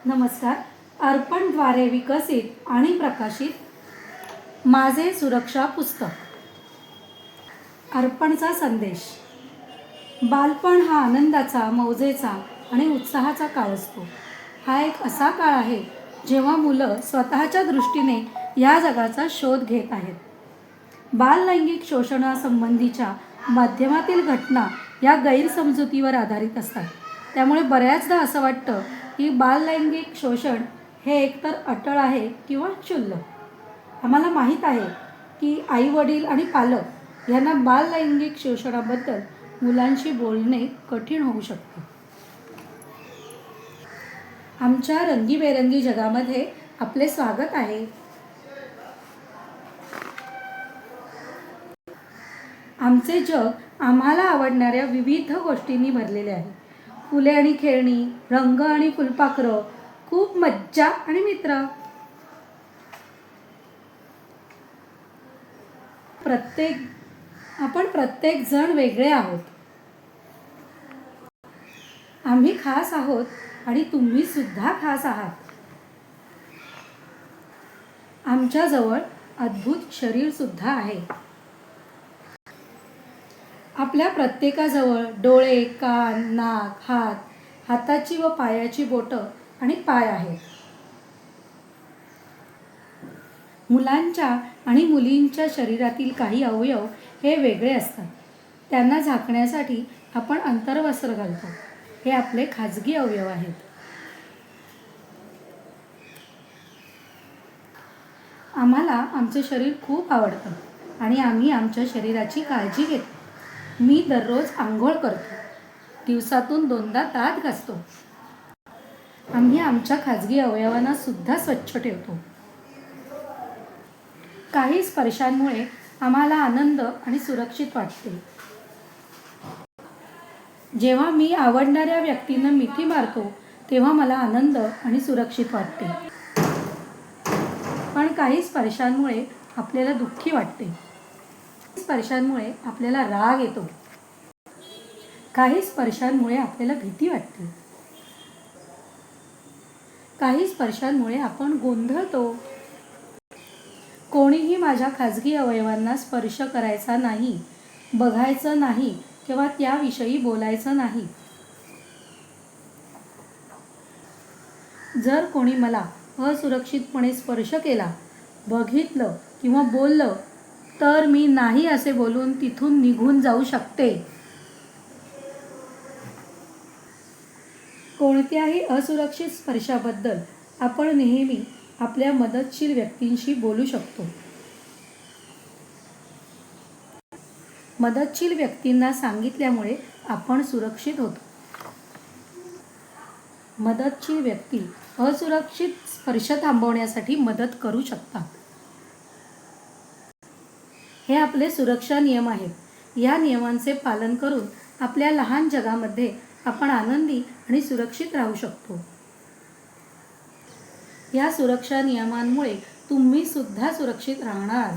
नमस्कार. अर्पणद्वारे विकसित आणि प्रकाशित माझे सुरक्षा पुस्तक. अर्पणचा संदेश. बालपण हा आनंदाचा, मौजेचा आणि उत्साहाचा काळ असतो. हा एक असा काळ आहे जेव्हा मुलं स्वतःच्या दृष्टीने या जगाचा शोध घेत आहेत. बाललैंगिक शोषणासंबंधीच्या माध्यमातील घटना या गैरसमजुतीवर आधारित असतात. त्यामुळे बऱ्याचदा असं वाटतं की बाललैंगिक शोषण हे एकतर अटळ आहे किंवा क्षुल्लक. आम्हाला माहीत आहे की आई-वडील आणि पालक यांना बाललैंगिक शोषणाबद्दल मुलांशी बोलणे कठीण होऊ शकते. आमच्या रंगीबेरंगी जगामध्ये आपले स्वागत आहे. आमचे जग आम्हाला आवडणाऱ्या विविध गोष्टींनी भरलेले आहे. फुले आणि खेळणी, रंग आणि फुलपाखरं, खूप मज्जा आणि मित्र. आपण प्रत्येक जण वेगळे आहोत. आम्ही खास आहोत आणि तुम्ही सुद्धा खास आहात. आमच्याजवळ अद्भुत शरीर सुद्धा आहे. आपल्या प्रत्येकाजवळ डोळे, कान, नाक, हात, हाताची व पायाची बोटं आणि पाय आहेत. मुलांच्या आणि मुलींच्या शरीरातील काही अवयव हे वेगळे असतात. त्यांना झाकण्यासाठी आपण अंतर्वस्त्र घालतो. हे आपले खाजगी अवयव आहेत. आम्हाला आमचे शरीर खूप आवडतं आणि आम्ही आमच्या शरीराची काळजी घेतो. मी दररोज आंघोळ करतो. दिवसातून 2दा दात घासतो. आम्ही आमच्या खाजगी अवयवांना सुद्धा स्वच्छ ठेवतो. काही स्पर्शांमुळे आम्हाला आनंद आणि सुरक्षित वाटते. जेव्हा मी आवडणाऱ्या व्यक्तींना मिठी मारतो तेव्हा मला आनंद आणि सुरक्षित वाटते. पण काही स्पर्शांमुळे आपल्याला दुःखी वाटते. स्पर्शांमुळे आपल्याला राग येतो. काही स्पर्शांमुळे आपल्याला भीती वाटते. काही स्पर्शांमुळे आपण गोंधळतो. कोणीही माझ्या खाजगी अवयवांना स्पर्श करायचा नाही, बघायचं नाही किंवा त्याविषयी बोलायचं नाही. जर कोणी मला असुरक्षितपणे स्पर्श केला, बघितलं किंवा बोललं तर मी नाही असे बोलून तिथून निघून जाऊ शकते. कोणत्याही असुरक्षित स्पर्शाबद्दल आपण नेहमी आपल्या मदतशील व्यक्तींशी बोलू शकतो. मदतशील व्यक्तींना सांगितल्यामुळे आपण सुरक्षित होतो. मदतशील व्यक्ती असुरक्षित स्पर्श थांबवण्यासाठी मदत करू शकतात. हे आपले सुरक्षा नियम आहेत. या नियमांचे पालन करून आपल्या लहान जगामध्ये आपण आनंदी आणि सुरक्षित राहू शकतो. या सुरक्षा नियमांमुळे तुम्ही सुद्धा सुरक्षित राहणार.